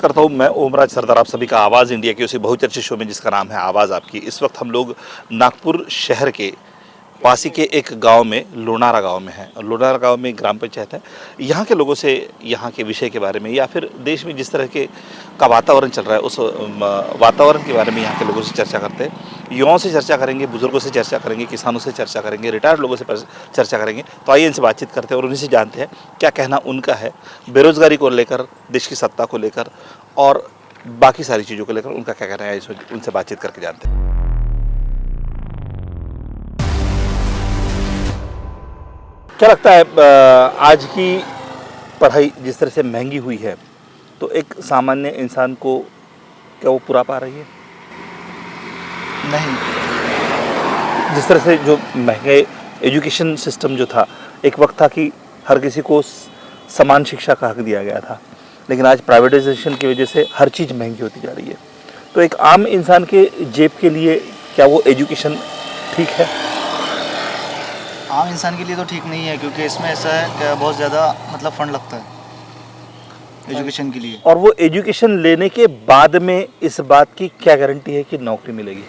करता हूँ मैं ओमराज सरदार, आप सभी का आवाज़ इंडिया के उसी बहुचर्चित शो में जिसका नाम है आवाज़ आपकी। इस वक्त हम लोग नागपुर शहर के पासी के एक गांव में, लोनारा गांव में हैं। लोनारा गांव में ग्राम पंचायत है। यहाँ के लोगों से यहाँ के विषय के बारे में या फिर देश में जिस तरह के का वातावरण चल रहा है उस वातावरण के बारे में यहाँ के लोगों से चर्चा करते हैं। युवाओं से चर्चा करेंगे, बुजुर्गों से चर्चा करेंगे, किसानों से चर्चा करेंगे, रिटायर्ड लोगों से चर्चा करेंगे। तो आइए इनसे बातचीत करते हैं और उन्हीं से जानते हैं क्या कहना उनका है बेरोजगारी को लेकर, देश की सत्ता को लेकर और बाकी सारी चीज़ों को लेकर उनका क्या कहना है। उनसे बातचीत करके जानते हैं। क्या लगता है आज की पढ़ाई जिस तरह से महंगी हुई है तो एक सामान्य इंसान को क्या वो पूरा पा रही है? नहीं। जिस तरह से जो महंगे एजुकेशन सिस्टम जो था, एक वक्त था कि हर किसी को समान शिक्षा का हक दिया गया था, लेकिन आज प्राइवेटाइजेशन की वजह से हर चीज़ महंगी होती जा रही है। तो एक आम इंसान के जेब के लिए क्या वो एजुकेशन ठीक है? आम इंसान के लिए तो ठीक नहीं है, क्योंकि इसमें ऐसा है कि बहुत ज़्यादा मतलब फंड लगता है एजुकेशन के लिए। और वो एजुकेशन लेने के बाद में इस बात की क्या गारंटी है कि नौकरी मिलेगी?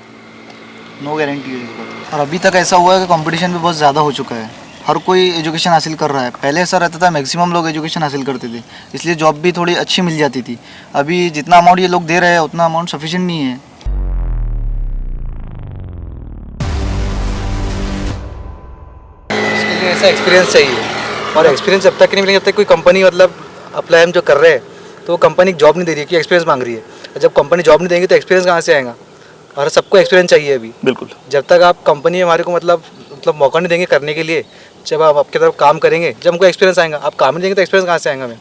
नो गारंटी है इस बात। और अभी तक ऐसा हुआ है कि कंपटीशन भी बहुत ज़्यादा हो चुका है, हर कोई एजुकेशन हासिल कर रहा है। पहले ऐसा रहता था मैक्सिमम लोग एजुकेशन हासिल करते थे, इसलिए जॉब भी थोड़ी अच्छी मिल जाती थी। अभी जितना अमाउंट ये लोग दे रहे हैं उतना अमाउंट सफिशिएंट नहीं है। इसके लिए ऐसा एक्सपीरियंस चाहिए, और एक्सपीरियंस जब तक नहीं मिलेगा जब तक कोई कंपनी मतलब अप्लाई हम जो कर रहे हैं तो वो कंपनी जॉब नहीं दे रही है कि एक्सपीरियंस मांग रही है। और जब कंपनी जॉब नहीं देंगी तो एक्सपीरियंस कहाँ से आएगा? और सबको एक्सपीरियंस चाहिए अभी। बिल्कुल। जब तक आप कंपनी हमारे को मतलब मौका नहीं देंगे करने के लिए, जब आप आपकी तरफ काम करेंगे, जब हमको एक्सपीरियंस आएगा। आप काम नहीं देंगे तो एक्सपीरियंस कहाँ से आएगा हमें?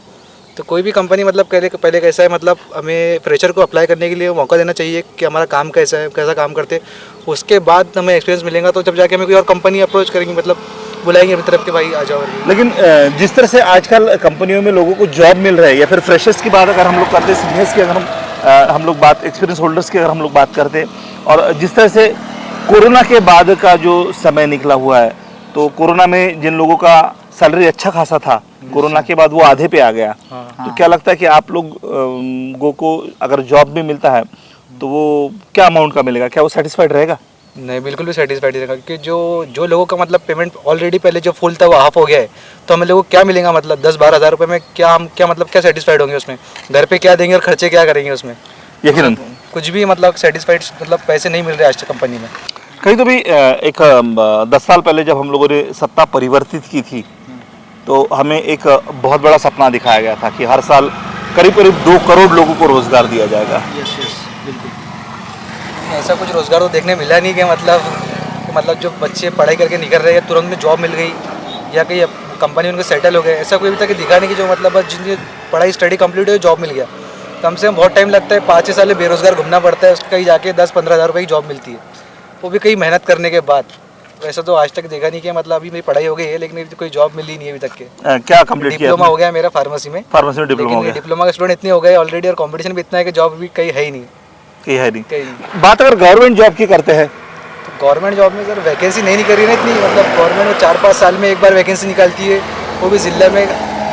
तो कोई भी कंपनी मतलब पहले कैसा है, मतलब हमें फ्रेशर को अप्लाई करने के लिए मौका देना चाहिए कि हमारा काम कैसा है, कैसा काम करते हैं। उसके बाद हमें एक्सपीरियंस मिलेगा तो जब जाके हमें कोई और कंपनी अप्रोच करेंगी, मतलब बुलाएंगे अपनी तरफ के भाई आ जाओ। लेकिन जिस तरह से आजकल कंपनियों में लोगों को जॉब मिल रहा है, या फिर फ्रेशर्स की बात अगर हम लोग करते हैं, सीनियर्स की अगर हम लोग बात, एक्सपीरियंस होल्डर्स की अगर हम लोग बात करते हैं, और जिस तरह से कोरोना के बाद का जो समय निकला हुआ है, तो कोरोना में जिन लोगों का सैलरी अच्छा खासा था, कोरोना के बाद वो आधे पे आ गया। तो क्या लगता है कि आप लोगों को अगर जॉब भी मिलता है तो वो क्या अमाउंट का मिलेगा? क्या वो सेटिस्फाइड रहेगा? नहीं, बिल्कुल भी सेटिस्फाइड नहीं रहेगा, क्योंकि जो लोगों का मतलब पेमेंट ऑलरेडी पहले जो फुल था वो हाफ हो गया है। तो हमें लोगों को क्या मिलेगा? मतलब 10-12 हज़ार रुपये में क्या हम मतलब क्या सेटिस्फाइड होंगे उसमें? घर पे क्या देंगे और खर्चे क्या करेंगे उसमें? यकीनन कुछ भी मतलब सेटिस्फाइड मतलब पैसे नहीं मिल रहे आज तक कंपनी में। कहीं तो भी एक 10 साल पहले जब हम लोगों ने सत्ता परिवर्तित की थी तो हमें एक बहुत बड़ा सपना दिखाया गया था कि हर साल करीब 2 करोड़ लोगों को रोजगार दिया जाएगा। यस बिल्कुल। ऐसा कुछ रोजगार तो देखने मिला नहीं कि मतलब जो बच्चे पढ़ाई करके निकल रहे हैं तुरंत में जॉब मिल गई या कहीं कंपनी उनको सेटल हो गए, ऐसा कोई अभी तक दिखा नहीं कि जो मतलब बस जिनकी पढ़ाई स्टडी कंप्लीट हुई जॉब मिल गया। कम से कम बहुत टाइम लगता है, 5-6 साल बेरोजगार घूमना पड़ता है, उसके कहीं जाके 10-15 हज़ार रुपये की जॉब मिलती है, वो भी कहीं मेहनत करने के बाद। वैसा तो आज तक देखा नहीं कि मतलब अभी मेरी पढ़ाई हो गई है लेकिन अभी कोई जॉब मिली नहीं है अभी तक के। क्या कंप्लीट किया? डिप्लोमा हो गया मेरा फार्मेसी में। डिप्लोमा हो गया। डिप्लोमा के स्टूडेंट इतने हो गए ऑलरेडी और कंपटीशन भी इतना है कि जॉब भी कहीं है ही नहीं। कहीं है नहीं। कहीं बात अगर गवर्नमेंट जॉब की करते हैं तो गवर्नमेंट जॉब में सर वैकेंसी नहीं निकल रही है इतनी। मतलब गवर्नमेंट में 4-5 साल में एक बार वैकेंसी निकालती है, वो भी ज़िले में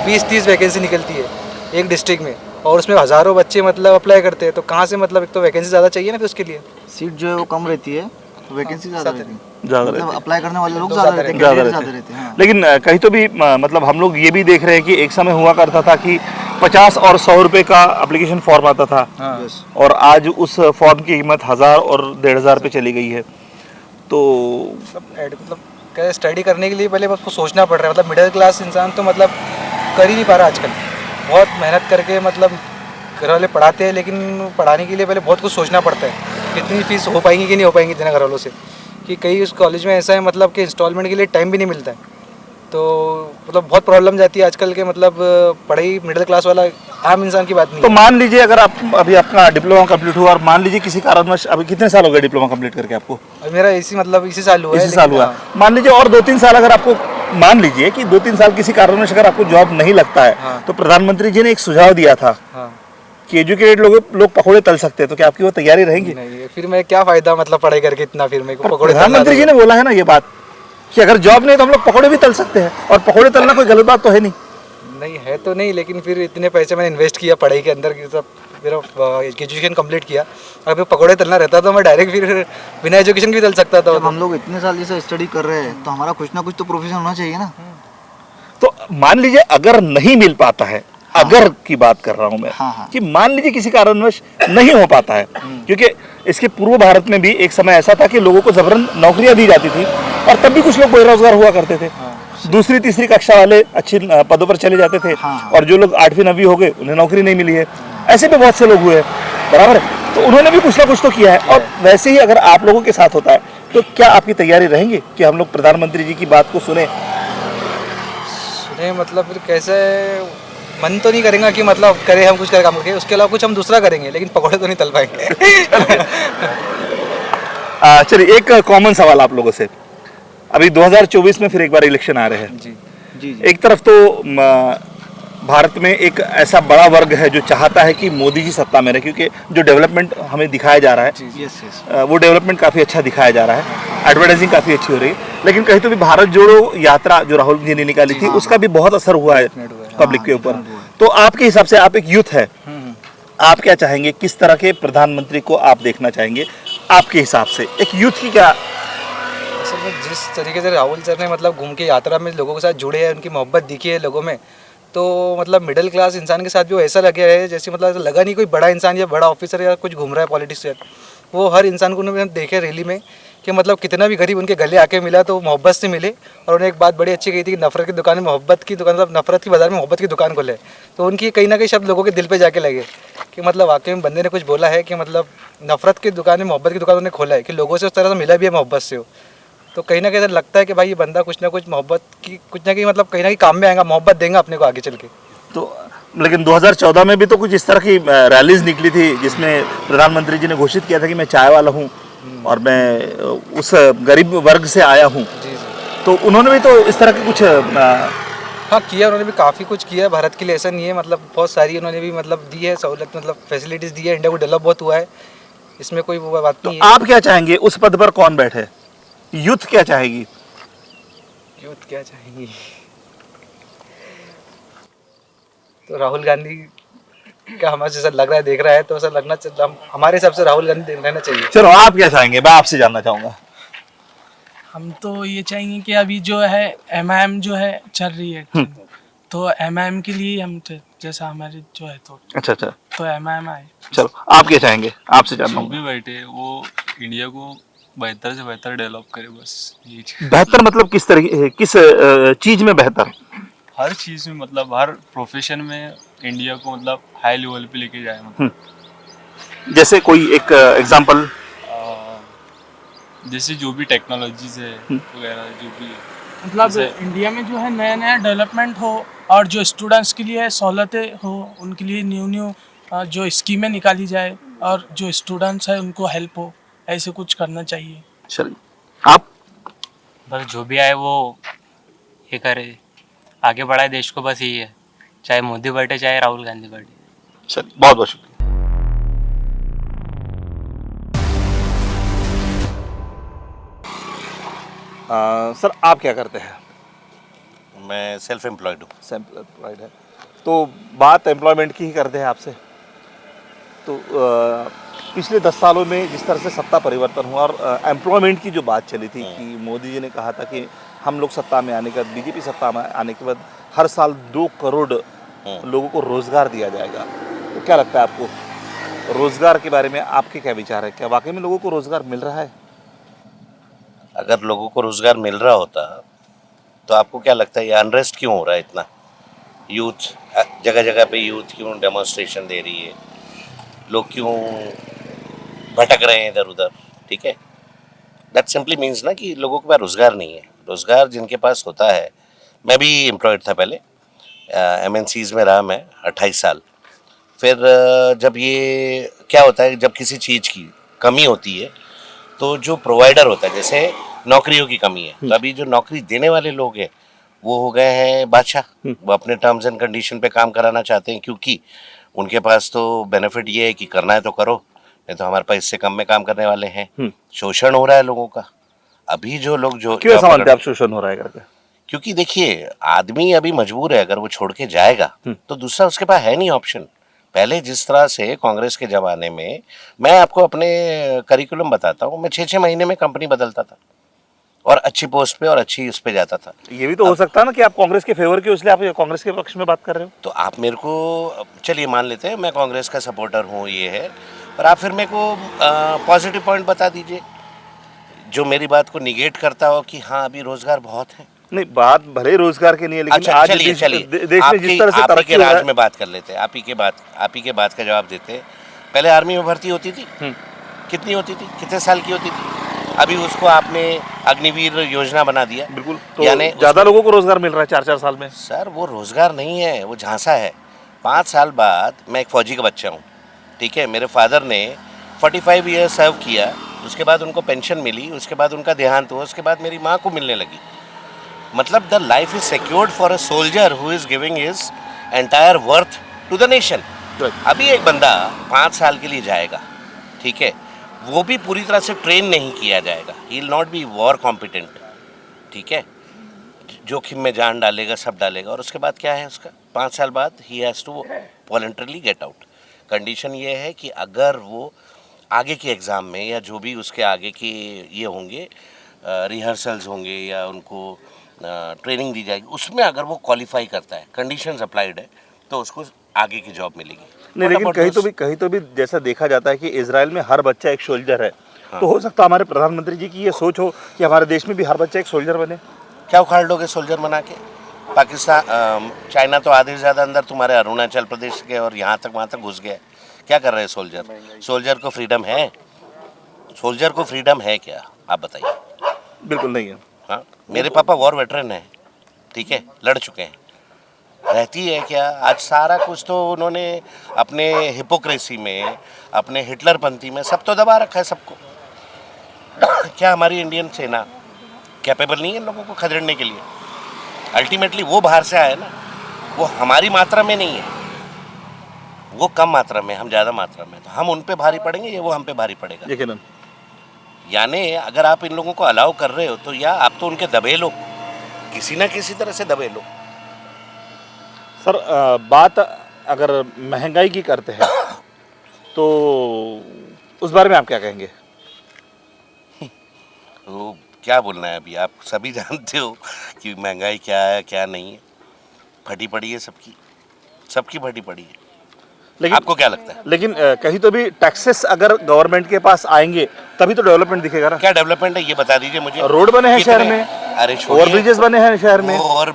20-30 वैकेंसी निकलती है एक डिस्ट्रिक्ट में, और उसमें हज़ारों बच्चे मतलब अप्लाई करते हैं। तो कहाँ से मतलब एक तो वैकेंसी ज़्यादा चाहिए ना, फिर उसके लिए सीट जो है वो कम रहती है, वैकेंसी ज़्यादा रहती है, ज़्यादा मतलब अप्लाई करने वाले लोग ज़्यादा ज़्यादा रहते हैं। लेकिन कहीं तो भी मतलब हम लोग ये भी देख रहे हैं कि एक समय हुआ करता था कि 50 और 100 रुपए का एप्लीकेशन फॉर्म आता था। और आज उस फॉर्म की कीमत 1000 और 1500 पे चली गई है। तो मतलब क्या स्टडी करने के लिए पहले उसको सोचना पड़ रहा है। मतलब मिडिल क्लास इंसान तो मतलब कर ही नहीं पा रहा आजकल। बहुत मेहनत करके मतलब घर वाले पढ़ाते हैं, लेकिन पढ़ाने के लिए पहले बहुत कुछ सोचना पड़ता है, कितनी फीस हो पाएंगी कि नहीं हो पाएंगी देना घर वालों से। कि कई उस कॉलेज में ऐसा है मतलब कि इंस्टॉलमेंट के लिए टाइम भी नहीं मिलता है। तो मतलब बहुत प्रॉब्लम जाती है आजकल के मतलब पढ़ाई मिडिल क्लास वाला आम इंसान की बात नहीं तो है। मान लीजिए अगर आप अभी आपका डिप्लोमा कंप्लीट हुआ और मान लीजिए किसी कारणवश, अभी कितने साल हो गए डिप्लोमा कंप्लीट करके आपको? मेरा इसी साल हुआ है। इसी साल हुआ। मान लीजिए और 2-3 साल अगर आपको, मान लीजिए कि 2-3 साल किसी कारणवश अगर आपको जॉब नहीं लगता है, तो प्रधानमंत्री जी ने एक सुझाव दिया था कि एजुकेटेड लोग पकौड़े तल सकते हैं, तो क्या आपकी वो तैयारी रहेंगी? नहीं, फिर मैं क्या फायदा मतलब पढ़ाई करके इतना, फिर मेरे को पकौड़े। प्रधानमंत्री जी ने बोला है ना ये बात कि अगर जॉब नहीं तो हम लोग पकौड़े भी तल सकते हैं, और पकौड़े तलना कोई गलत बात तो है नहीं। नहीं है तो नहीं, लेकिन फिर इतने पैसे मैंने इन्वेस्ट किया पढ़ाई के अंदर कि सब मेरा एजुकेशन कंप्लीट किया। अगर पकौड़े तलना रहता तो मैं डायरेक्ट फिर बिना एजुकेशन भी तल सकता था। जब हम लोग इतने साल से स्टडी कर रहे हैं तो हमारा कुछ ना कुछ तो प्रोफेशन होना चाहिए ना। तो मान लीजिए अगर नहीं मिल पाता है, अगर की बात कर रहा हूं मैं, हाँ, हाँ। कि मान लीजिए किसी कारणवश नहीं हो पाता है, क्योंकि इसके पूर्व भारत में भी एक समय ऐसा था कि लोगों को जबरन नौकरियां दी जाती थी और तब भी कुछ लोग बेरोजगार हुआ करते थे। दूसरी तीसरी कक्षा वाले अच्छी पदों पर चले जाते थे हाँ। और जो लोग 8वीं 9वीं हो गए उन्हें नौकरी नहीं मिली है। ऐसे भी बहुत से लोग हुए हैं, बराबर है। तो उन्होंने भी कुछ ना कुछ तो किया है और वैसे ही अगर आप लोगों के साथ होता है तो क्या आपकी तैयारी रहेंगी कि हम लोग प्रधानमंत्री जी की बात को सुने? सुने मतलब फिर कैसे, मन तो नहीं करेगा कि मतलब करे हम कुछ करे काम करके, उसके अलावा कुछ हम दूसरा करेंगे, लेकिन पकौड़े तो नहीं तल पाएंगे। चलिए एक कॉमन सवाल आप लोगों से, अभी 2024 में फिर एक बार इलेक्शन आ रहे हैं। जी जी जी। एक तरफ तो भारत में एक ऐसा बड़ा वर्ग है जो चाहता है कि मोदी जी सत्ता में रहे, क्योंकि जो डेवलपमेंट हमें दिखाया जा रहा है यस यस। वो डेवलपमेंट काफ़ी अच्छा दिखाया जा रहा है, एडवर्टाइजिंग काफ़ी अच्छी हो रही है। लेकिन कहीं तो भी भारत जोड़ो यात्रा जो राहुल जी ने निकाली थी उसका भी बहुत असर हुआ है पब्लिक के ऊपर। तो आपके हिसाब से, आप एक यूथ है, आप क्या चाहेंगे, किस तरह के प्रधानमंत्री को आप देखना चाहेंगे आपके हिसाब से? एक यूथ की क्या? असल में जिस तरीके से राहुल सर ने मतलब घूम के यात्रा में लोगों के साथ जुड़े हैं, उनकी मोहब्बत दिखी है लोगों में, तो मतलब मिडिल क्लास इंसान के साथ भी वो ऐसा लगे है जैसे मतलब ऐसा लगा नहीं कोई बड़ा इंसान या बड़ा ऑफिसर या कुछ घूम रहा है पॉलिटिशियन। वो हर इंसान को उन्होंने देखे रैली में कि मतलब कितना भी गरीब उनके गले आके मिला तो मोहब्बत से मिले। और उन्हें एक बात बड़ी अच्छी कही थी कि नफरत की दुकान में मोहब्बत की दुकान, मतलब नफरत की बाजार में मोहब्बत की दुकान खोले। तो उनकी कहीं ना कहीं शब्द लोगों के दिल पे जाके लगे कि मतलब वाकई में बंदे ने कुछ बोला है कि मतलब नफरत की दुकान में मोहब्बत की दुकान उन्होंने खोला है कि लोगों से उस तरह से मिला भी है मोहब्बत से हो। तो कहीं ना कहीं ऐसा लगता है कि भाई ये बंदा कुछ ना कुछ मोहब्बत की कुछ ना कहीं मतलब कहीं ना कहीं काम में आएगा, मोहब्बत देगा अपने को आगे चल के। तो लेकिन 2014 में भी तो कुछ इस तरह की रैलीज निकली थी जिसमें प्रधानमंत्री जी ने घोषित किया था कि मैं चाय वाला हूँ और मैं उस गरीब वर्ग से आया हूँ। जी जी। तो उन्होंने भी तो इस तरह के कुछ हाँ किया, उन्होंने भी काफ़ी कुछ किया है भारत के लिए, ऐसा नहीं है। मतलब बहुत सारी उन्होंने भी मतलब दी है सहूलत, मतलब फैसिलिटीज़ दी है। इंडिया को डेवलप बहुत हुआ है, इसमें कोई वो बात तो नहीं है। आप क्या चाहेंगे, उस पद पर कौन बैठे? यूथ क्या चाहेगी? यूथ क्या चाहेंगी? तो राहुल गांधी का हमारे जैसा लग रहा है, देख रहा है तो ऐसा लगना चाहिए, हमारे हिसाब से राहुल गांधी रहना चाहिए। चलो आप क्या चाहेंगे, मैं आपसे जानना चाहूंगा। हम तो ये चाहेंगे कि अभी जो है एमआईएम जो है चल रही है, तो एमआईएम के लिए हम जैसा हमारे जो है अच्छा अच्छा, तो एमआईएम आए। चलो आप क्या चाहेंगे, आपसे जानना जो भी बैठे वो इंडिया को बेहतर से बेहतर डेवलप करे, बस ये चीज़। बेहतर मतलब किस तरह, किस चीज में बेहतर? हर चीज़ में, मतलब हर प्रोफेशन में इंडिया को मतलब हाई लेवल पे लेके जाए। मतलब जैसे कोई एक एग्जांपल? जैसे जो भी टेक्नोलॉजीज है वगैरह जो भी है, मतलब जैसे- इंडिया में जो है नया नया डेवलपमेंट हो और जो स्टूडेंट्स के लिए सहूलतें हो, उनके लिए न्यू जो स्कीमें निकाली जाए और जो स्टूडेंट्स है उनको हेल्प हो, ऐसे कुछ करना चाहिए। चलिए आप? बस जो भी आए वो ये करे, आगे बढ़ाए देश को, बस यही है। चाहे मोदी बैठे चाहे राहुल गांधी बैठे। चलिए बहुत बहुत शुक्रिया। सर आप क्या करते हैं? मैं सेल्फ एम्प्लॉयड हूँ। सेल्फ एम्प्लॉयड है, तो बात एम्प्लॉयमेंट की ही करते हैं आपसे। तो पिछले 10 सालों में जिस तरह से सत्ता परिवर्तन हुआ और एम्प्लॉयमेंट की जो बात चली थी कि मोदी जी ने कहा था कि हम लोग सत्ता में आने के बाद, बीजेपी सत्ता में आने के बाद हर साल 2 करोड़ लोगों को रोजगार दिया जाएगा। तो क्या लगता है आपको, रोजगार के बारे में आपके क्या विचार है? क्या वाकई में लोगों को रोजगार मिल रहा है? अगर लोगों को रोज़गार मिल रहा होता तो आपको क्या लगता है ये अनरेस्ट क्यों हो रहा है इतना? यूथ जगह जगह पे यूथ क्यों डेमोन्स्ट्रेशन दे रही है, लोग क्यों भटक रहे हैं इधर उधर? ठीक है, दैट सिंपली मीन्स ना कि लोगों के पास रोज़गार नहीं है। रोज़गार जिनके पास होता है, मैं भी एम्प्लॉयड था पहले, MNCs में रहा मैं 28 साल। फिर जब ये क्या होता है, जब किसी चीज़ की कमी होती है तो जो प्रोवाइडर होता है, जैसे नौकरियों की कमी है, तो अभी जो नौकरी देने वाले लोग हैं वो हो गए हैं बादशाह। वो अपने टर्म्स एंड कंडीशन पे काम कराना चाहते हैं, क्योंकि उनके पास तो बेनिफिट ये है कि करना है तो करो, नहीं तो हमारे पास इससे कम में काम करने वाले हैं। शोषण हो रहा है लोगों का। अभी जो लोग जो क्यों ऐसा मानते हैं आप शोषण हो रहा है करके? क्योंकि देखिए आदमी अभी मजबूर है, अगर वो छोड़ के जाएगा तो दूसरा उसके पास है नहीं ऑप्शन। पहले जिस तरह से कांग्रेस के ज़माने में, मैं आपको अपने करिकुलम बताता हूँ, मैं 6-6 महीने में कंपनी बदलता था और अच्छी पोस्ट पे और अच्छी उस पे जाता था। ये भी तो हो सकता है ना कि आप कांग्रेस के फेवर के, इसलिए आप कांग्रेस के पक्ष में बात कर रहे हो। तो आप मेरे को, चलिए मान लेते हैं मैं कांग्रेस का सपोर्टर हूँ, ये है, पर आप फिर मेरे को पॉजिटिव पॉइंट बता दीजिए जो मेरी बात को निगेट करता हो कि हाँ अभी रोजगार बहुत है। नहीं, बात भले ही रोजगार की नहीं है, लेकिन अच्छा आज चलिए देश चलिए, में जिस तरह से आप ही तरक्की के हो रहा राज है। में बात कर लेते हैं, आप ही के बात का जवाब देते हैं। पहले आर्मी में भर्ती होती थी, कितनी होती थी, कितने साल की होती थी? अभी उसको आपने अग्निवीर योजना बना दिया। बिल्कुल, तो यानी ज्यादा लोगों को रोजगार मिल रहा है 4-4 साल में। सर वो रोजगार नहीं है, वो झांसा है। 5 साल बाद, मैं एक फौजी का बच्चा हूँ, ठीक है, मेरे फादर ने 45 ईयर सर्व किया, उसके बाद उनको पेंशन मिली, उसके बाद उनका देहांत हुआ, उसके बाद मेरी माँ को मिलने लगी। मतलब the life is secured for a soldier who is giving his entire worth to the nation. अभी एक बंदा 5 साल के लिए जाएगा, ठीक है, वो भी पूरी तरह से ट्रेन नहीं किया जाएगा, he will not be war competent, ठीक है, जोखिम में जान डालेगा, सब डालेगा, और उसके बाद क्या है उसका, 5 साल बाद ही has to voluntarily get out. Condition ये है कि अगर वो आगे के एग्ज़ाम में या जो भी उसके आगे के ये होंगे, रिहर्सल्स होंगे या उनको ट्रेनिंग दी जाएगी, उसमें अगर वो क्वालिफाई करता है, कंडीशंस अप्लाइड है, तो उसको आगे की जॉब मिलेगी। नहीं, लेकिन कहीं तो भी जैसा देखा जाता है कि इजराइल में हर बच्चा एक सोल्जर है। हाँ। तो हो सकता है हमारे प्रधानमंत्री जी की ये सोच हो कि हमारे देश में भी हर बच्चा एक सोल्जर बने। क्या उखाड़ लोगे सोल्जर बना के? पाकिस्तान, चाइना तो आधे से ज़्यादा अंदर तुम्हारे अरुणाचल प्रदेश के और यहाँ तक वहाँ तक घुस गया। क्या कर रहे हैं सोल्जर? सोल्जर को फ्रीडम है? सोल्जर को फ्रीडम है क्या, आप बताइए? बिल्कुल नहीं है। हाँ, मेरे पापा वॉर वेटरन हैं, ठीक है, लड़ चुके हैं। रहती है क्या? आज सारा कुछ तो उन्होंने अपने हिपोक्रेसी में, अपने हिटलरपंथी में सब तो दबा रखा है सबको। क्या हमारी इंडियन सेना कैपेबल नहीं है इन लोगों को खदेड़ने के लिए? अल्टीमेटली वो बाहर से आए ना, वो हमारी मात्रा में नहीं है, वो कम मात्रा में, हम ज़्यादा मात्रा में, तो हम उन पे भारी पड़ेंगे या वो हम पे भारी पड़ेगा? यकीनन। यानी अगर आप इन लोगों को अलाउ कर रहे हो तो या आप तो उनके दबे लो, किसी ना किसी तरह से दबे लो। सर, बात अगर महंगाई की करते हैं तो उस बारे में आप क्या कहेंगे? तो क्या बोलना है अभी, आप सभी जानते हो कि महंगाई क्या है क्या नहीं है, फटी पड़ी है सबकी, सबकी फटी पड़ी है। लेकिन आपको क्या लगता है? लेकिन कहीं तो भी टैक्सेस अगर गवर्नमेंट के पास आएंगे तभी तो डेवलपमेंट दिखेगा ना। क्या डेवलपमेंट है ये बता दीजिए मुझे। रोड बने हैं शहर में, अरे ओवर ब्रिजेस बने हैं शहर में, ओवर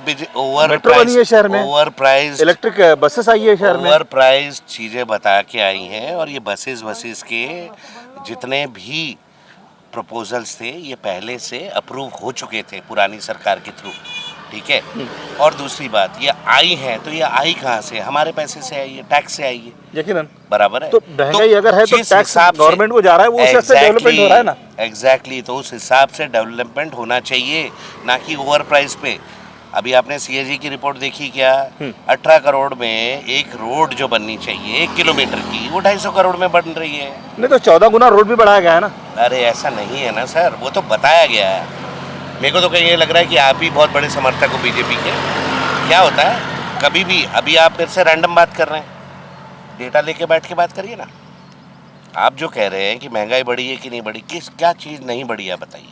मेट्रो बनी है शहर में, ओवर प्राइस, इलेक्ट्रिक बसेस आई है शहर में। ओवर प्राइस चीज़ें बता के आई हैं, और ये बसेस के जितने भी प्रपोजल्स थे ये पहले से अप्रूव हो चुके थे पुरानी सरकार के थ्रू, ठीक है। और दूसरी बात, ये आई है तो ये आई कहाँ से? हमारे पैसे से आई है, टैक्स से आई है, यकीनन। बराबर है। तो महंगाई अगर है तो जिस टैक्स हिसाब से- गवर्नमेंट को जा रहा है, वो उससे अच्छा डेवलपमेंट हो रहा है ना। एग्जैक्टली, तो उस हिसाब से डेवलपमेंट होना चाहिए, ना कि ओवर प्राइस पे। अभी आपने सीएजी की रिपोर्ट देखी क्या? 18 करोड़ में एक रोड जो बननी चाहिए 1 किलोमीटर की, वो 250 करोड़ में बन रही है। नहीं तो 14 गुना रोड भी बढ़ाया गया है ना। अरे ऐसा नहीं है ना सर, वो तो बताया गया है। मेरे को तो कहीं ये लग रहा है कि आप ही बहुत बड़े समर्थक हो बीजेपी के। क्या होता है कभी भी, अभी आप मेरे से रैंडम बात कर रहे हैं, डेटा लेके बैठ के बात करिए ना। आप जो कह रहे हैं कि महंगाई बढ़ी है कि नहीं बढ़ी, क्या चीज़ नहीं बढ़ी है बताइए।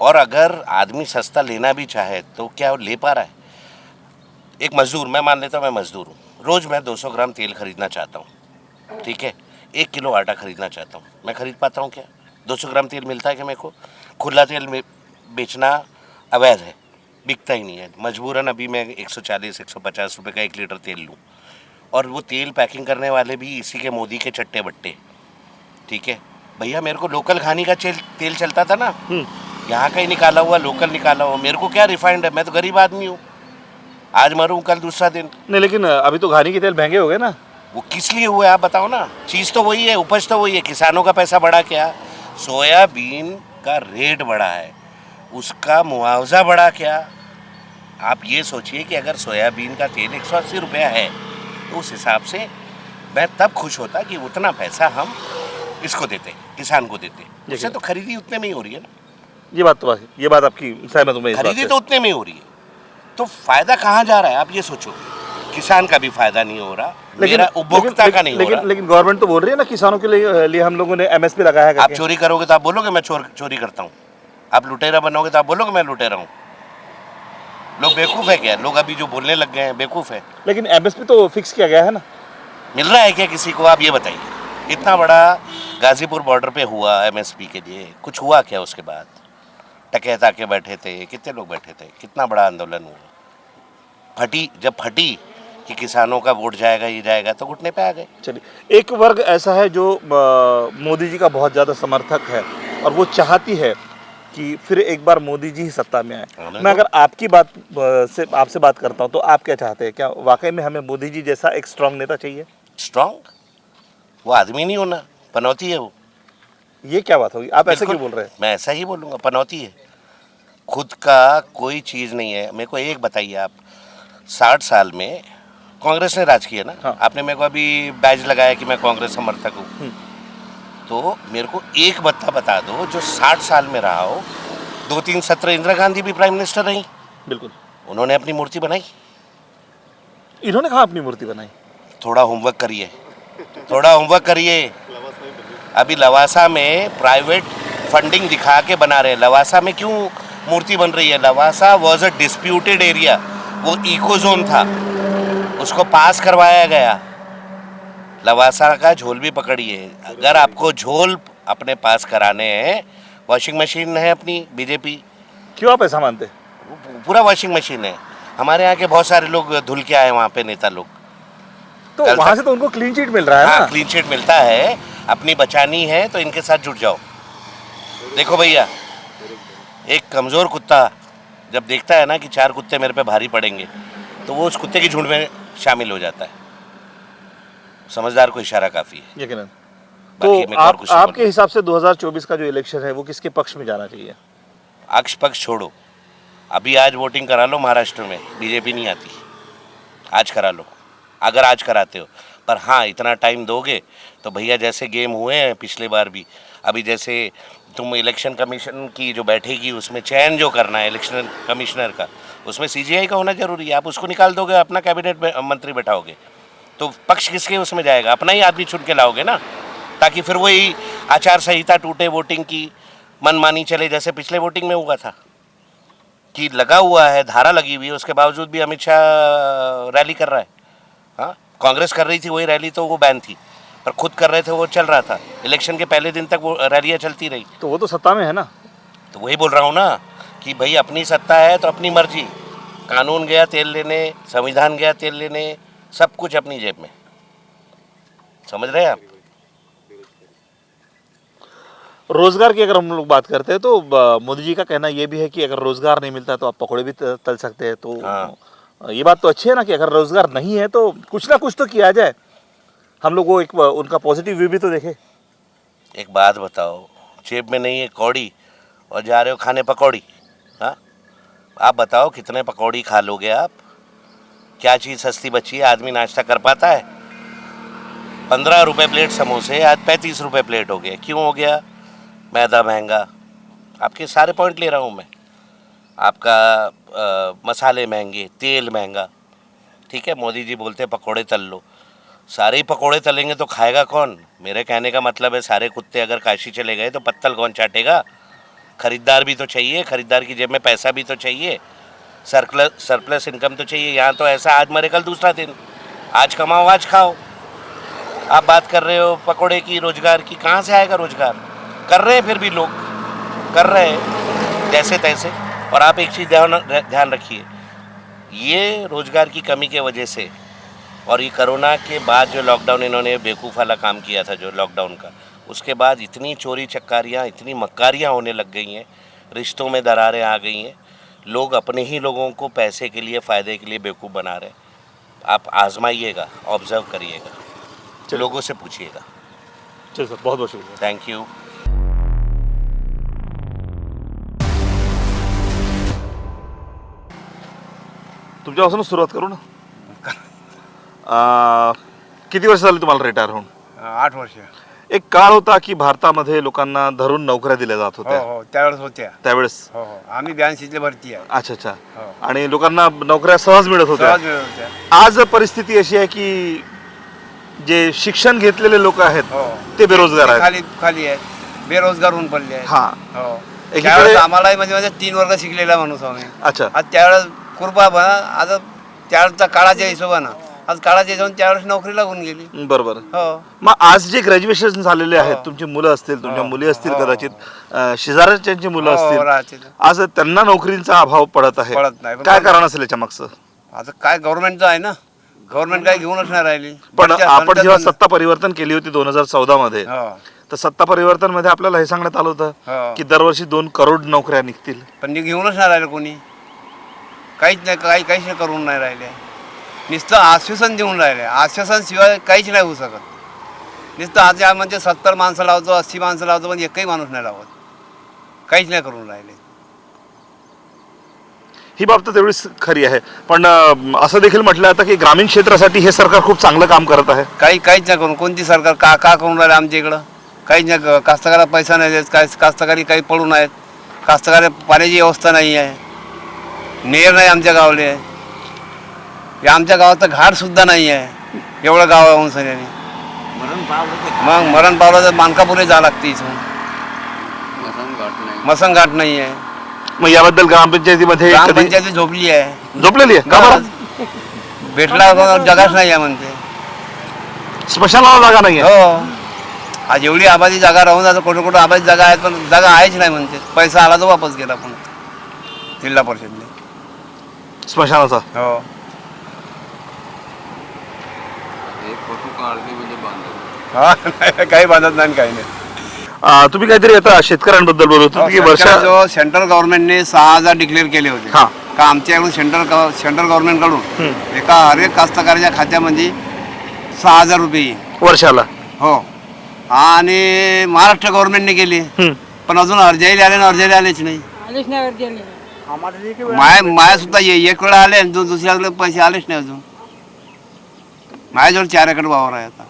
और अगर आदमी सस्ता लेना भी चाहे तो क्या वो ले पा रहा है? एक मजदूर, मैं मान लेता हूँ मैं मजदूर हूँ, रोज़ मैं 200 ग्राम तेल खरीदना चाहता हूँ, ठीक है, 1 किलो आटा खरीदना चाहता हूँ, मैं खरीद पाता हूँ क्या? 200 ग्राम तेल मिलता है क्या मेरे को? खुला तेल में बेचना अवैध है, बिकता ही नहीं है। मजबूरन अभी मैं 140-150 रुपये का 1 लीटर तेल लूँ, और वो तेल पैकिंग करने वाले भी इसी के मोदी के चट्टे बट्टे, ठीक है। भैया मेरे को लोकल खाने का तेल चलता था ना, यहाँ का ही निकाला हुआ, लोकल निकाला हुआ। मेरे को क्या रिफाइंड है, मैं तो गरीब आदमी हूँ, आज मरूँ कल दूसरा दिन। नहीं, लेकिन अभी तो घानी के तेल महंगे हो गए ना। वो किस लिए हुआ है आप बताओ ना। चीज़ तो वही है, उपज तो वही है, किसानों का पैसा बढ़ा क्या? सोयाबीन का रेट बढ़ा है, उसका मुआवजा बढ़ा क्या? आप ये सोचिए कि अगर सोयाबीन का तेल 180 रुपया है तो उस हिसाब से मैं तब खुश होता कि उतना पैसा हम इसको देते, किसान को देते। उससे तो खरीदी उतने में ही हो रही है ना। ये बात आपकी सहमत हूँ मैं इस बात खरीदी से। तो उतने में ही हो रही है, तो फायदा कहाँ जा रहा है आप ये सोचो। किसान का भी फायदा नहीं हो रहा, मेरा उपभोक्ता का नहीं हो रहा। लेकिन गवर्नमेंट तो बोल रही है ना किसानों के लिए हम लोगों ने एमएसपी लगाया है आप करके। चोरी करोगे तो आप बोलोगे मैं चोरी करता हूँ, आप लुटेरा बनोगे तो आप बोलोगे मैं लुटेरा हूँ। लोग बेवकूफ़ है क्या? लोग अभी जो बोलने लग गए हैं बेवकूफ़ है। लेकिन एमएसपी तो फिक्स किया गया है ना। मिल रहा है क्या किसी को? आप ये बताइए, इतना बड़ा गाजीपुर बॉर्डर पे हुआ एमएसपी के लिए, कुछ हुआ क्या उसके बाद? टकैत आके बैठे थे, कितने लोग बैठे थे, कितना बड़ा आंदोलन हुआ। जब फटी कि किसानों का वोट जाएगा ये जाएगा, तो घुटने पे आ गए। चलिए, एक वर्ग ऐसा है जो मोदी जी का बहुत ज़्यादा समर्थक है और वो चाहती है कि फिर एक बार मोदी जी ही सत्ता में आए। मैं अगर आपकी बात से आपसे बात करता हूँ तो आप क्या चाहते हैं? क्या वाकई में हमें मोदी जी जैसा एक स्ट्रांग नेता चाहिए? स्ट्रांग? वो आदमी नहीं होना, पनौती है वो। ये क्या बात होगी? आप ऐसे बिल्कुल, क्यों बोल रहे हैं? मैं ऐसा ही बोलूँगा, पनौती है। खुद का कोई चीज़ नहीं है। मेरे को एक बताइए आप, 60 साल में कांग्रेस ने राज किया ना। हाँ। आपने मेरे को अभी बैज लगाया कि मैं कांग्रेस समर्थक हूँ, तो मेरे को एक बता दो जो 60 साल में रहा हो। 2-3 सत्र इंदिरा गांधी भी प्राइम मिनिस्टर रही, बिल्कुल। उन्होंने अपनी मूर्ति बनाई। इन्होंने कहाँ अपनी मूर्ति बनाई? थोड़ा होमवर्क करिए, थोड़ा होमवर्क करिए। अभी लवासा में प्राइवेट फंडिंग दिखा के बना रहे हैं। लवासा में क्यों मूर्ति बन रही है? Lavasa was a disputed area, वो इको जोन था, उसको पास करवाया गया। लवासा का झोल भी पकड़िए। अगर आपको झोल अपने पास कराने हैं, वॉशिंग मशीन है अपनी बीजेपी, क्यों आप ऐसा मानते हैं? पूरा वॉशिंग मशीन है। हमारे यहाँ के बहुत सारे लोग धुल के आए वहाँ पे, नेता लोग। तो कल वहाँ तक- से तो उनको क्लीन चिट मिल रहा है हाँ, ना। क्लीन चिट मिलता है। अपनी बचानी है तो इनके साथ जुट जाओ। देखो भैया, एक कमज़ोर कुत्ता जब देखता है ना कि 4 कुत्ते मेरे पे भारी पड़ेंगे, तो वो उस कुत्ते की झुंड में शामिल हो जाता है। समझदार को इशारा काफ़ी है। यकीनन। बाकी मैं तो और कुछ नहीं आपके बोलूँगा। हिसाब से 2024 का जो इलेक्शन है वो किसके पक्ष में जाना चाहिए? अक्ष पक्ष छोड़ो, अभी आज वोटिंग करा लो महाराष्ट्र में, बीजेपी नहीं आती। आज करा लो, अगर आज कराते हो। पर हाँ, इतना टाइम दोगे तो भैया जैसे गेम हुए हैं पिछले बार भी, अभी जैसे तुम इलेक्शन कमीशन की जो बैठेगी उसमें चयन जो करना है इलेक्शन कमिश्नर का, उसमें सीजीआई का होना जरूरी है। आप उसको निकाल दोगे, अपना कैबिनेट मंत्री बैठाओगे, तो पक्ष किसके उसमें जाएगा? अपना ही आदमी चुन के लाओगे ना, ताकि फिर वही आचार संहिता टूटे, वोटिंग की मनमानी चले, जैसे पिछले वोटिंग में हुआ था कि लगा हुआ है, धारा लगी हुई है, उसके बावजूद भी अमित शाह रैली कर रहा है। हाँ, कांग्रेस कर रही थी वही रैली, तो वो बैन थी, पर खुद कर रहे थे वो चल रहा था। इलेक्शन के पहले दिन तक वो रैलियाँ चलती रही। तो वो तो सत्ता में है ना। तो वही बोल रहा हूँ ना कि भाई अपनी सत्ता है तो अपनी मर्जी। कानून गया तेल लेने, संविधान गया तेल लेने, सब कुछ अपनी जेब में। समझ रहे हैं आप? रोजगार की अगर हम लोग बात करते हैं तो मोदी जी का कहना ये भी है कि अगर रोजगार नहीं मिलता तो आप पकौड़े भी तल सकते हैं। तो हाँ। ये बात तो अच्छी है ना कि अगर रोजगार नहीं है तो कुछ ना कुछ तो किया जाए। हम लोग वो एक उनका पॉजिटिव व्यू भी तो देखें। एक बात बताओ, जेब में नहीं है कौड़ी और जा रहे हो खाने पकौड़ी। हाँ, आप बताओ कितने पकौड़ी खा लोगे आप? क्या चीज़ सस्ती बची है? आदमी नाश्ता कर पाता है? 15 रुपये प्लेट समोसे आज 35 रुपये प्लेट हो गए। क्यों हो गया? मैदा महंगा। आपके सारे पॉइंट ले रहा हूँ मैं। आपका मसाले महंगे, तेल महंगा। ठीक है, मोदी जी बोलते हैं पकौड़े तल लो, सारे ही पकौड़े तलेंगे तो खाएगा कौन? मेरे कहने का मतलब है सारे कुत्ते अगर काशी चले गए तो पत्तल कौन चाटेगा? खरीदार भी तो चाहिए, खरीदार की जेब में पैसा भी तो चाहिए, सरप्लस इनकम तो चाहिए। यहाँ तो ऐसा आज मरे कल दूसरा दिन, आज कमाओ आज खाओ। आप बात कर रहे हो पकौड़े की, रोजगार की, कहाँ से आएगा रोजगार? कर रहे हैं फिर भी लोग, कर रहे हैं जैसे तैसे। और आप एक चीज़ ध्यान रखिए, ये रोजगार की कमी के वजह से और ये कोरोना के बाद जो लॉकडाउन इन्होंने बेवकूफ़ वाला काम किया था जो लॉकडाउन का, उसके बाद इतनी चोरी चक्कारियाँ, इतनी मक्कारियाँ होने लग गई हैं, रिश्तों में दरारें आ गई हैं, लोग अपने ही लोगों को पैसे के लिए, फ़ायदे के लिए बेवकूफ़ बना रहे हैं। आप आजमाइएगा, ऑब्जर्व करिएगा, लोगों से पूछिएगा। चलिए सर, बहुत बहुत शुक्रिया। Thank you. तुमच्यापासून सुरुवात करू ना. किती वर्ष झाली तुम्हाला रिटायर होऊन? 8 वर्ष. एक काळ होता की भारतामध्ये लोकांना धरून नोकऱ्या दिल्या जात हो होत्या हो त्यावेळेस होत्या. त्यावेळेस. हो हो आम्ही 82 भरती आहे. अच्छा अच्छा. हो. आणि लोकांना नोकऱ्या सहज मिळत होत्या. सहज मिळत होत्या. आज परिस्थिती अशी आहे की जे शिक्षण घेतलेले लोक आहेत हो ते बेरोजगार आहेत. खाली खाली आहे, बेरोजगार होऊन पडले आहे. हा. हो एकीकडे- त्यावेळेस आम्हालाही म्हणजे 3 वर्ग शिकलेला माणूस आम्ही. अच्छा. आज त्यावेळेस कृपा बना आता त्यावेळेसचा काळाच्या हिशोबानं आज काळाच्या हिशोबाने त्यावेळेस नोकरी लागून गेली. बरोबर. हो मग आज जे ग्रॅज्युएशन झालेले आहेत, हो. तुमची मुलं असतील, तुमच्या हो. मुली असतील, हो. कदाचित शेजारच्यांची मुलं हो, असतील, राहते. आज त्यांना नोकरीचा अभाव पडत आहे. पडत नाही. काय कारण असेल याच्या मागचं? आता काय गव्हर्नमेंटचं आहे ना, गव्हर्नमेंट काय घेऊनच नाही राहिली. पण आपण पंचायत- जेव्हा सत्ता परिवर्तन केली होती 2014 मध्ये, हो तर सत्ता परिवर्तन मध्ये आपल्याला हे सांगण्यात आलं होतं हो. की दरवर्षी 2 करोड नोकऱ्या निघतील. पण ते घेऊनच नाही राहिलं कोणी. काहीच नाही, काहीच नाही करून नाही राहिले. नुसतं आश्वासन देऊन राहिले. आश्वासन शिवाय काहीच नाही होऊ शकत. नुसतं आज म्हणजे 70 माणसं लावतो, 80 माणसं लावतो, पण एकही माणूस नाही लावत. काहीच नाही करून राहिले. ही बाब तर तेवढीच खरी आहे. पण असं देखील म्हटलं जातं की ग्रामीण क्षेत्रासाठी हे सरकार खूप चांगलं काम करत आहे. काहीच नाही करून. कोणती सरकार का करून राहिले आमच्या इकडं? काहीच नाही. कास्तकाराला पैसा नाही देत. काय कास्तकारी काही पडून आहेत. कास्तकाराला पाण्याची व्यवस्था नाही आहे. नेर नाही आमच्या गावाले. या आमच्या गावात तर घाट सुद्धा नाही आहे. एवढं गाव आहे सगळ्यांनी. मग मरण पावलं तर मानकापुरे जावं लागते इथून. मसन घाट नाही आहे. मग याबद्दल ग्रामपंचायतीमध्ये कधी ग्रामपंचायती झोपली आहे. झोपलेली आहे का बरं? भेटला जगाच नाही आहे म्हणते. स्मशानाला जागा नाही आहे. हो आज एवढी आबादी जागा राहून आता कुठं कुठं आबादी जागा आहेत, पण जागा आहेच नाही म्हणते. पैसा आला तो वापस गेला पण जिल्हा परिषदने. स्मशानाचा. हो हा, काही बांधत नाही काही नाही. तुम्ही काहीतरी आता शेतकऱ्यांबद्दल बोलत होते की वर्षा जो सेंट्रल गव्हर्नमेंटने 6,000 डिक्लेअर केले होते. हा. का आमच्याकडून सेंट्रल गव्हर्नमेंटकडून एका हरेक कास्तकाराच्या खात्यामध्ये 6,000 रुपये येईल. वर्षाला. हो आणि महाराष्ट्र गव्हर्नमेंटने केली. पण अजून अर्जाही आले ना, अर्जाही आलेच नाही. माया सुद्धा एक वेळा आले, दुसऱ्या वेळेला पैसे आलेच नाही अजून. माझ्याजवळ 4 एकर वावर आहे आता,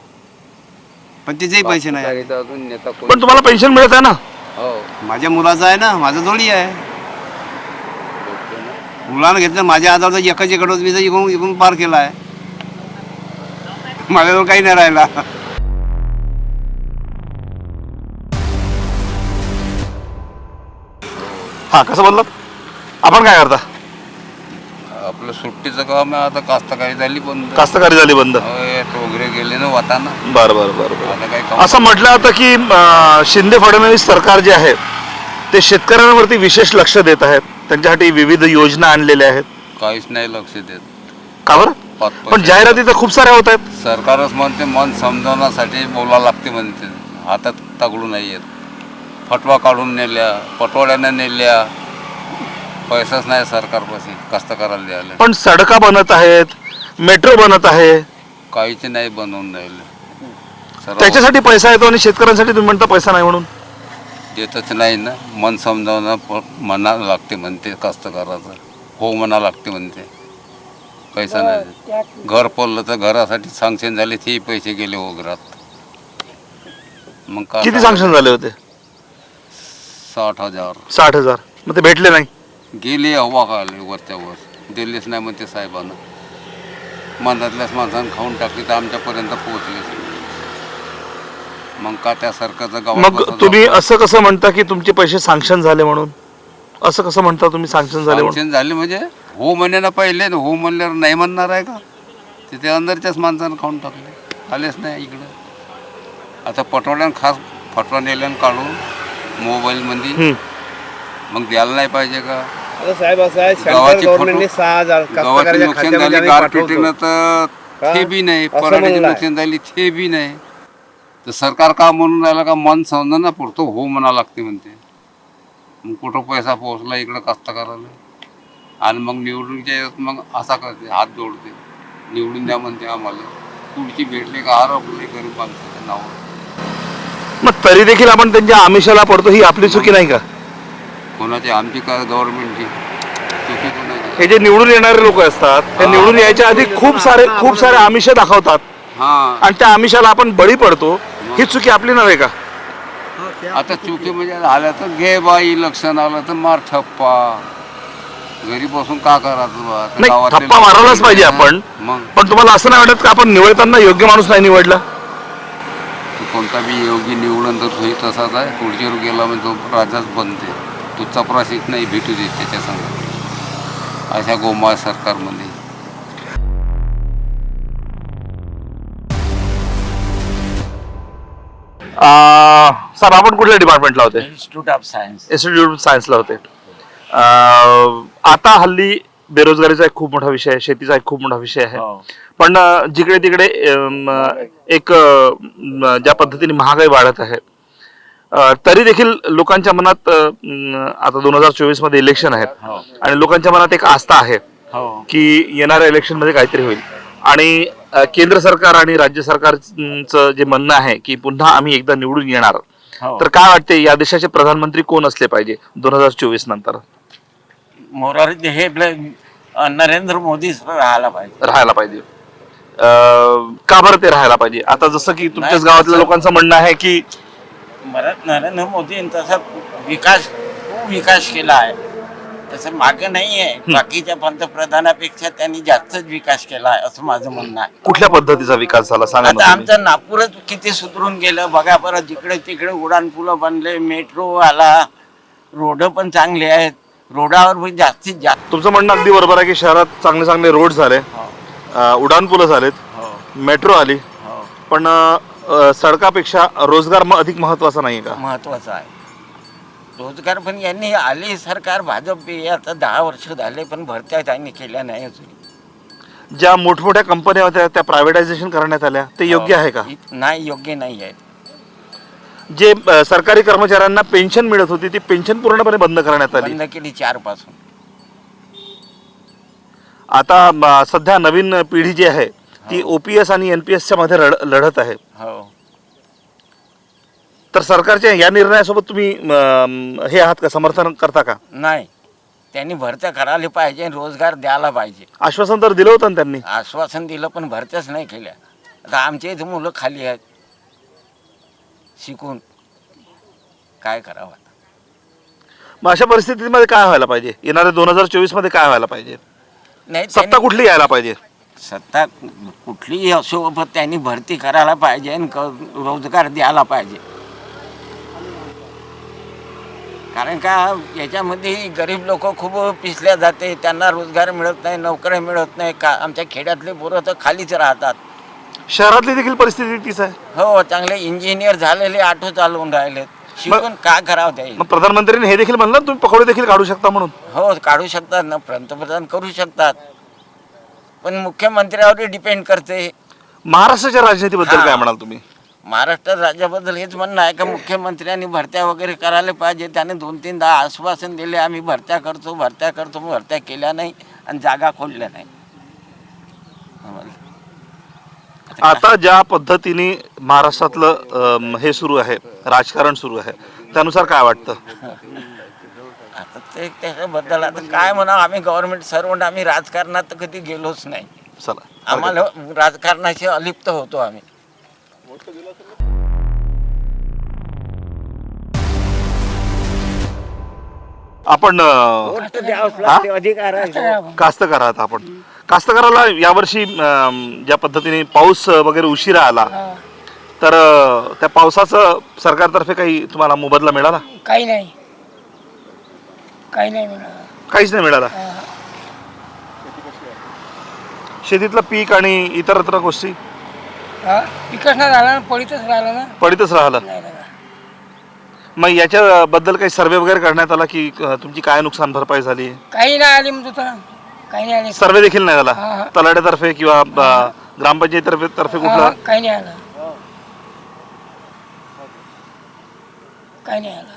पण तिचेही पैसे नाही. पण तुम्हाला पेन्शन मिळत आहे ना? माझ्या मुलाचं आहे ना, माझं जोडी आहे. मुलानं घेतलं माझ्या आधार एकच एकड होत, मी तर इकडून पार केला आहे. माझ्याजवळ काही नाही राहिला. हा, कसं बोललात? आपण काय करता? आपलं सुट्टीचं काम आहे. आता कास्तकारी झाली बंद. कास्तकारी झाली बंद. वगैरे गेले ना वाटाणा. बरं बरं बरं बरं. आता काही काम असं म्हटलं जातं की शिंदे फडणवीस सरकार जे आहे ते शेतकऱ्यांवरती विशेष लक्ष देत आहेत. त्यांच्यासाठी विविध योजना आणलेल्या आहेत. काहीच नाही लक्ष देत. का बरं? पण जाहिराती तर खूप साऱ्या होत आहेत. सरकारच म्हणते मन समजावण्यासाठी बोलावं लागते म्हणते. हातात तगडू नाही येत. फटवा काढून नेल्या, पटवाड्यानं नेल्या. पैसाच नाही सरकारपाशी कास्तकाराला द्यायला. पण सडका बनत आहेत, मेट्रो बनत आहे, काहीच नाही बनवून राहिलं. त्याच्यासाठी पैसा येतो आणि शेतकऱ्यांसाठी तुम्ही म्हणता पैसा नाही म्हणून. देतच नाही ना. मन समजावणं म्हणावं लागते म्हणते कास्तकाराचं. हो म्हणा लागते म्हणते. पैसा नाही देत. घर पडलं तर घरासाठी सँक्शन झाले, तेही पैसे गेले वगैरात. मग काय किती सँक्शन झाले होते? 60,000 60,000. मग ते भेटले नाही. गेले हवा खाले वरच्या वर. दिलेच नाही म्हणते साहेबांना. मनातल्याच माणसानं खाऊन टाकली तर आमच्यापर्यंत पोहोचलेच नाही. मग का त्या सरकारचं गावात मग तुम्ही असं कसं म्हणता की तुमचे पैसे सँक्शन झाले म्हणून? असं कसं म्हणता तुम्ही सँक्शन झाले म्हणून? सँक्शन झाले म्हणजे हो म्हणण्यानं पहिले हो म्हणल्यावर नाही म्हणणार आहे का? तिथे अंदरच्याच माणसानं खाऊन टाकले. आलेच नाही इकडं. आता पटवड्यानं खास फटवा नेल्यानं काढून मोबाईलमध्ये. मग द्यायला नाही पाहिजे का? साहेब असं आहे, सेंट्रल गावाची गव्हर्नमेंटने 6,000 गावाची कास्तकाराच्या नुकसान खात्यामध्ये झाली आम्ही गारपिटीनं पाठवतो. तर ते बी नाही. असं पराठीची म्हणलं आहे. नुकसान झाली ते बी नाही. तर सरकार का म्हणून राहिलं का मन समजा ना पुरतो हो म्हणा लागते म्हणते. मग कुठं पैसा पोहोचला इकडं कास्तकाराला. आणि मग निवडूनच्या येत मग असा करते, हात जोडते. निवडून द्या म्हणते आम्हाला. पुढची भेटले का हरपले गरीब माणसाच्या नावावर. मग तरी देखील आपण त्यांच्या आमिषाला पडतो, ही आपली चुकी नाही का? कोणाची आमची का गव्हर्नमेंटची चुकी कोणाची? हे जे निवडून येणारे लोक असतात ते निवडून यायच्या आधी खूप सारे आमिष दाखवतात हां आणि त्या आमिषाला आपण बळी पडतो ही चुकी आपली नव्हे का? आता चुकी म्हणजे झाल्या तर घे बा इलेक्शन आलं तर मार ठप्पा. घरी बसून का करायचं बा? आता नाही, गावातले ठप्पा लोकं मारायलाच पाहिजे ना. आपण. मग पण तुम्हाला असं नाही वाटत का आपण निवडताना योग्य माणूस नाही निवडला? तो कोणता बी योगी निवडून तर सोयी तसाच आहे. खुर्चीवर गेला म्हणजे तो राजाच बनते. तो चपराशीत नाही भेटू देत त्याच्या संग अशा गोमाळ सरकारमध्ये. सर आपण कुठल्या डिपार्टमेंटला होते? Institute of science. इन्स्टिट्यूट सायन्सला होते. आता हल्ली बेरोजगारीचा एक खूप मोठा विषय आहे, शेतीचा एक खूप मोठा विषय आहे. पण जिकडे तिकडे ज्या पद्धतीने महागाई वाढत आहे, तरी देखील लोकांच्या मनात आता 2024 मध्ये इलेक्शन आहेत आणि लोकांच्या मनात एक आस्था आहे की येणाऱ्या इलेक्शन मध्ये काहीतरी होईल. आणि केंद्र सरकार आणि राज्य सरकारचं जे म्हणणं आहे की पुन्हा आम्ही एकदा निवडून येणार, तर काय वाटते या देशाचे प्रधानमंत्री कोण असले पाहिजे 2024 नंतर? मोरारी हे नरेंद्र मोदीच राहायला पाहिजे. का बरं ते राहायला पाहिजे? आता जसं की तुमच्याच गावातल्या लोकांचं म्हणणं आहे की नरेंद्र मोदींनी तसा खूप विकास केला आहे. तसं मागे नाही आहे. बाकीच्या पंतप्रधानापेक्षा त्यांनी जास्तच विकास केला आहे असं माझं म्हणणं आहे. कुठल्या पद्धतीचा विकास झाला सांगा ना आता तुम्ही. आमचं नागपूरच किती सुधरून गेलं बघा बरं. जिकडे तिकडे उड्डाणपुलं बनले, मेट्रो आला, रोड पण चांगले आहेत. रोडावर पण जास्तीत जास्त. तुमचं म्हणणं अगदी बरोबर आहे की शहरात चांगले चांगले रोड झाले, उड्डाणपुलं झालेत, मेट्रो आली, पण सडकापेक्षा रोजगार अधिक महत्वाचा नाही का? महत्वाचं आहे रोजगार. पण यांनी आली सरकार भाजप आता 10 वर्ष झाले पण भरत्या त्यांनी केल्या नाही अजून. ज्या मोठमोठ्या कंपन्या होत्या त्या प्रायव्हेटायझेशन करण्यात आल्या, ते योग्य आहे का? नाही, योग्य नाही आहे. जे सरकारी कर्मचाऱ्यांना पेन्शन मिळत होती ती पेन्शन पूर्णपणे बंद करण्यात आली. बंद केली 4 पासून. आता सध्या नवीन पिढी जी आहे ती OPS आणि NPSच्या मध्ये लढत आहे. तर सरकारच्या या निर्णयासोबत तुम्ही हे आहात का, समर्थन करता का? नाही, त्यांनी भरत्या करायला पाहिजे, रोजगार द्यायला पाहिजे. आश्वासन तर दिलं होतं ना त्यांनी. आश्वासन दिलं पण भरत्याच नाही केल्या. आता आमच्या इथे मुलं खाली आहेत शिकून, काय करावं? मग अशा परिस्थितीमध्ये काय व्हायला पाहिजे? येणाऱ्या 2024 मध्ये काय व्हायला पाहिजे? नाही, सत्ता कुठली यायला पाहिजे? सत्ता कुठलीही असो पण त्यांनी भरती करायला पाहिजे आणि रोजगार द्यायला पाहिजे. कारण का याच्यामध्ये गरीब लोक खूप पिसल्या जाते, त्यांना रोजगार मिळत नाही, नोकऱ्या मिळत नाही. का आमच्या खेड्यातले पोरं तर खालीच राहतात. शहरातली देखील परिस्थिती तीच आहे. हो, चांगले इंजिनियर झालेले ऑटो चालवून राहिलेत, शिकून काय करावं त्याही. मग प्रधानमंत्र्यांनी हे देखील म्हणलं तुम्ही पकोडे देखील काढू शकता म्हणून. हो, काढू शकतात ना, पंतप्रधान करू शकतात, पण मुख्यमंत्र्यावर डिपेंड करते. महाराष्ट्राच्या राजनीतीबद्दल काय म्हणाल तुम्ही? महाराष्ट्र राज्याबद्दल हेच म्हणणं आहे का मुख्यमंत्र्यांनी भरत्या वगैरे करायला पाहिजे. त्याने 2-3दा आश्वासन दिले, आम्ही भरत्या करतो, भरत्या केल्या नाही आणि जागा खोलल्या नाही. आता ज्या पद्धतीने महाराष्ट्रातलं हे सुरू आहे, राजकारण सुरू आहे, त्यानुसार काय वाटतं? आता ते त्याच्याबद्दल आता काय म्हणा, आम्ही गव्हर्नमेंट सर्वंट, आम्ही राजकारणात तर कधी गेलोच नाही. चला, आम्हाला राजकारणाशी अलिप्त होतो आम्ही. आपण अधिकार आहे. कास्तकार आहात आपण. कास्तकाराला यावर्षी ज्या पद्धतीने पाऊस वगैरे उशिरा आला, तर त्या पावसाचं सरकारतर्फे काही तुम्हाला मोबदला मिळाला? काही नाही मिळालं. काहीच नाही मिळाला. शेतीतलं पीक आणि इतरत्र गोष्टी पिकच नाही झाला ना, पडीतच राहिलं. मग याच्याबद्दल काही सर्वे वगैरे करण्यात आला की तुमची काय नुकसान भरपाई झाली? काही नाही आली म्हणतो तर, काही नाही आली. सर्वे देखील नाही झाला तलाट्यातर्फे किंवा ग्रामपंचायतीतर्फे कुठला? काही नाही आलं.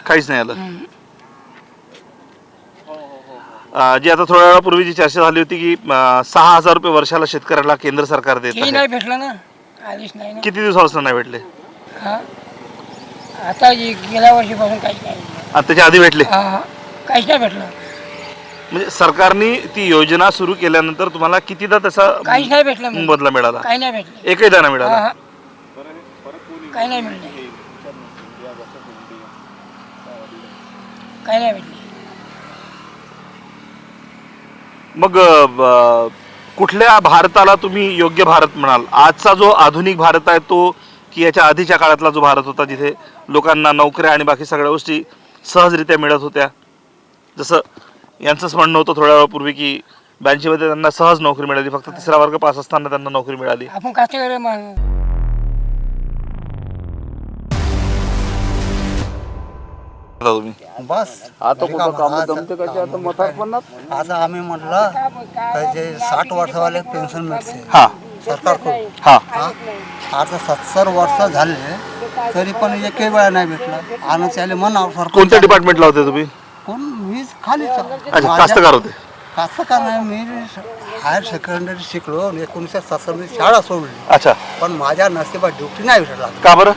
काहीच नाही आलं. जी आता थोड्या वेळापूर्वी जी चर्चा झाली होती की 6,000 रुपये वर्षाला शेतकऱ्याला केंद्र सरकार देत आहे. नाही भेटलं ना, आलीच नाही ना. किती दिवसापासून नाही भेटले? आता गेल्या वर्षीपासून काहीच नाही. आणि त्याच्या आधी भेटले? काहीच नाही भेटलं. म्हणजे सरकारने ती योजना सुरू केल्यानंतर तुम्हाला कितीदा त्याचा काहीच नाही भेटलं. मोबदला मिळाला? काही नाही भेटलं. एकही दाना मिळाला? काही नाही मिळले काही नाही भेटले मग कुठल्या भारताला तुम्ही योग्य भारत म्हणाल? आजचा जो आधुनिक भारत आहे तो, की याच्या आधीच्या काळातला जो भारत होता जिथे लोकांना नोकऱ्या आणि बाकी सगळ्या गोष्टी सहजरित्या मिळत होत्या? जसं यांचंच म्हणणं होतं थोड्या वेळापूर्वी की 82 मध्ये त्यांना सहज नोकरी मिळाली, फक्त 3रा वर्ग पास असताना त्यांना नोकरी मिळाली. आपण कास्तकार आता तुम्ही बस आता कुठं काम जमते कसे आता म्हातारपणात आता आम्ही म्हटलं का जे 60 वर्षावाले पेन्शन मिळते हा सरकारकडून हा आता 70 वर्ष झाले तरी पण एकही वेळा नाही भेटला आणि त्याला म्हणावं सरकार कोणत्या डिपार्टमेंटला होते तुम्ही? कोण मी खाली अच्छा, कास्तकार होते. कास्तकार नाही मी हायर सेकंडरी शिकलो 1970 मध्ये शाळा सोडली अच्छा, पण माझ्या नशिबात ड्युटी नाही भेटला का बरं?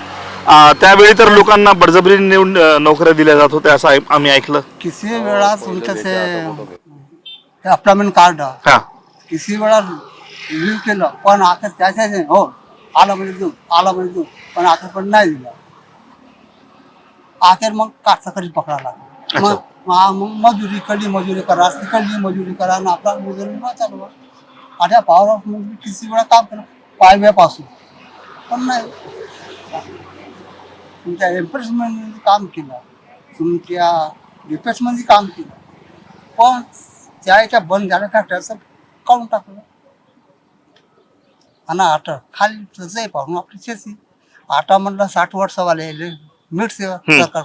त्यावेळी तर लोकांना बळजबरीने नेऊन नोकऱ्या दिल्या जात होत्या असं आम्ही ऐकलं. किसी वेळा तुमचं ते अपॉइंटमेंट कार्ड हा किसी वेळा रिव्ह्यू केलं पण आता त्याच्या हो आला म्हणजे देऊ पण आता पण नाही दिलं. अखेर मग कास्तकरी पकडायला लागला. मग मजुरी करा तिकडली मजुरी करा आणि आपला मजुरी न चालू माझ्या पावर मग किती वेळा काम केलं पायव्यापासून पण नाही. तुमच्या एम्प्रेसमेंटमध्ये काम केलं, तुमच्या डिफेन्समध्ये काम केलं, पण त्याच्या बंद झाल्या फॅक्टऱ्याचं काढून टाकलं. आणि आता खाली तसंही पाहून आपली शेती आता म्हटलं 60 वर्षावाले मीठ सेवा सरकार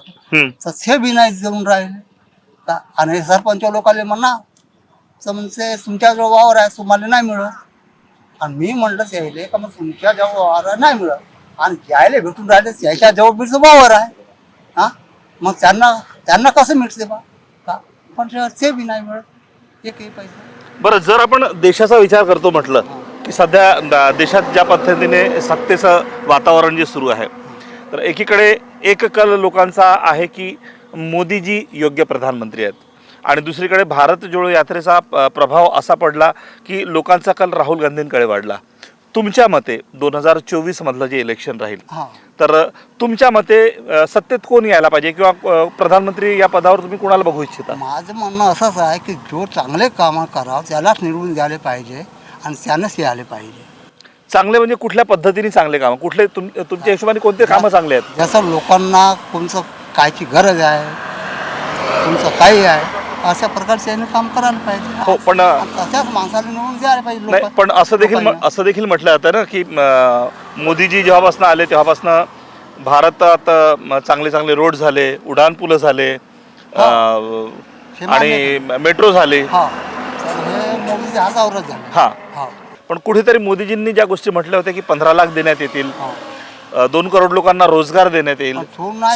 तर ते बी नाही जमून राहिले का. आणि सरपंच लोकांना म्हणा तर म्हणजे तुमच्याजवळ वावर आहे तुम्हाला नाही मिळत. आणि मी म्हटलं त्याला का मग तुमच्या जवळ वावर नाही मिळत आणि ज्यायला भेटून राहिले त्याच्या जवळ बीचं वावर आहे हा मग त्यांना कसं मिळते बा का. पण ते बी नाही मिळत एकही पैसा. बरं, जर आपण देशाचा विचार करतो म्हटलं की सध्या देशात ज्या पद्धतीने सत्तेचं वातावरण जे सुरू आहे, तर एकीकडे एक कल लोकांचा आहे की मोदीजी योग्य प्रधानमंत्री आहेत आणि दुसरीकडे भारत जोडो यात्रेचा प्रभाव असा पडला की लोकांचा कल राहुल गांधींकडे वाढला. तुमच्या मते 2024 मधलं जे इलेक्शन राहील तर तुमच्या मते सत्तेत कोण यायला पाहिजे किंवा प्रधानमंत्री या पदावर तुम्ही कोणाला बघू इच्छिता? माझं म्हणणं असंच आहे की जो चांगले कामं करावं त्यालाच निवडून द्यायला पाहिजे आणि त्यानंच यायला पाहिजे. चांगले म्हणजे कुठल्या पद्धतीने चांगले कामं, कुठले तुमच्या हिशोबाने कोणते कामं चांगले आहेत? जसं लोकांना कोणचं कायची गरज आहे कोणचं काही आहे अशा प्रकारचे यांनी काम करायला पाहिजे. हो, पण तशाच माणसाला निवडून द्यायला पाहिजे. नाही, पण असं देखील म्हटलं जातं ना की मोदीजी जेव्हापासून आले तेव्हापासून भारतात चांगले चांगले रोड झाले, उड्डाण पुलं झाले आणि मेट्रो झाले. हा हे मोदीचे हातावरच झाले. हा, पण कुठेतरी मोदीजींनी ज्या गोष्टी म्हटल्या होत्या की 15 लाख देण्यात येतील, 2 करोड लोकांना रोजगार देण्यात येईल,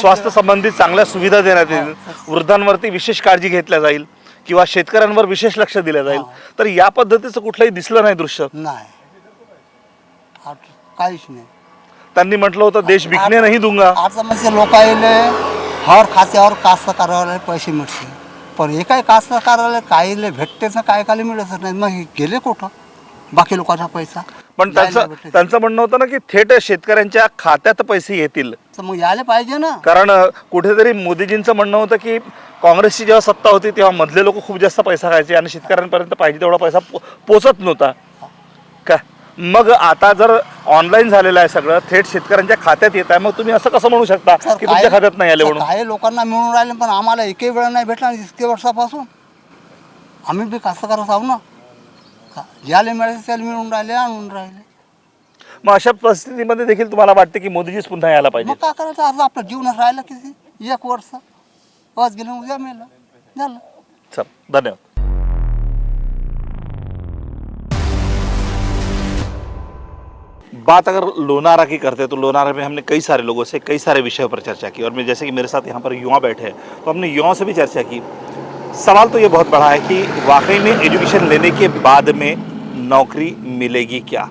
स्वास्थ्य संबंधित चांगल्या सुविधा देण्यात येईल, वृद्धांवरती विशेष काळजी घेतल्या जाईल किंवा शेतकऱ्यांवर विशेष लक्ष दिलं जाईल, तर या पद्धतीचं कुठलंही दिसलं नाही दृश्य. नाही काहीच नाही. त्यांनी म्हटलं होतं देश बिकने नाही दूंगा. आता म्हणजे लोकांना हर खात्यावर कास्तकाराला पैसे मिळते पण हे काय कास्तकाराला काहीले भेटतेच ना काय काय मिळतच नाही. मग गेले कुठं बाकी लोकांचा पैसा? पण त्यांचं म्हणणं होतं ना की थेट शेतकऱ्यांच्या खात्यात पैसे येतील, तर मग यायला पाहिजे ना. कारण कुठेतरी मोदीजींचं म्हणणं होतं की काँग्रेसची जेव्हा सत्ता होती तेव्हा मधले लोक खूप जास्त पैसा खायचे आणि शेतकऱ्यांपर्यंत पाहिजे तेवढा पैसा पोचत नव्हता का. मग आता जर ऑनलाईन झालेलं आहे सगळं, थेट शेतकऱ्यांच्या खात्यात येत आहे, मग तुम्ही असं कसं म्हणू शकता की तुमच्या खात्यात नाही आले म्हणून? काही लोकांना मिळून राहिले पण आम्हाला एकही वेळ नाही भेटला इतके वर्षापासून. आम्ही बी कास्तकारच आहो ना. ज्याला मिळाले त्याला मिळून राहिले आणून राहिले. मग अशा परिस्थितीमध्ये देखील तुम्हाला वाटते की मोदीजीच पुन्हा यायला पाहिजे? मग काय करायचं आता आपलं जीवनात राहिलं किती 1 वर्ष आज गेलं उद्या मेलं झालं. चल, धन्यवाद. बात अगर लोनारा की करते तो लोनारा में हमने कई सारे लोगों से कई सारे विषयों पर चर्चा की और मैं जैसे कि मेरे साथ यहाँ पर युवा बैठे हैं तो हमने युवाओं से भी चर्चा की. सवाल तो ये बहुत बड़ा है कि वाकई में एजुकेशन लेने के बाद में नौकरी मिलेगी क्या.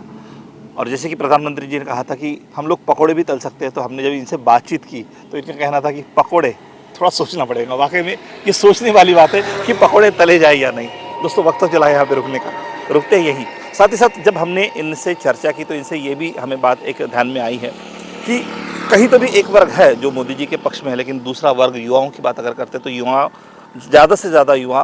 और जैसे कि प्रधानमंत्री जी ने कहा था कि हम लोग पकोड़े भी तल सकते हैं, तो हमने जब इनसे बातचीत की तो इनका कहना था कि पकोड़े थोड़ा सोचना पड़ेगा. वाकई में ये सोचने वाली बात है कि पकोड़े तले जाए या नहीं. दोस्तों वक्त तो चला है यहाँ पे रुकने का, रुकते हैं यहीं. साथ ही साथ जब हमने इनसे चर्चा की तो इनसे ये भी हमें बात एक ध्यान में आई है कि कहीं तो भी एक वर्ग है जो मोदी जी के पक्ष में है, लेकिन दूसरा वर्ग युवाओं की बात अगर करते हैं तो युवा ज़्यादा से ज़्यादा युवा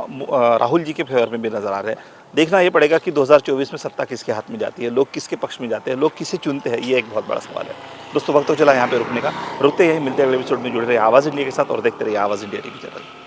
राहुल जी के फेवर में भी नजर आ रहे हैं। देखना ये पड़ेगा कि 2024 में सत्ता किसके हाथ में जाती है, लोग किसके पक्ष में जाते हैं, लोग किसे चुनते हैं, ये एक बहुत बड़ा सवाल है। दोस्तों वक्त तो चला यहाँ पे रुकने का, रुकते यही, मिलते हैं अगले एपिसोड में। जुड़े रहिए आवाज़ इंडिया के साथ और देखते रहिए आवाज़ इंडिया टीवी चैनल।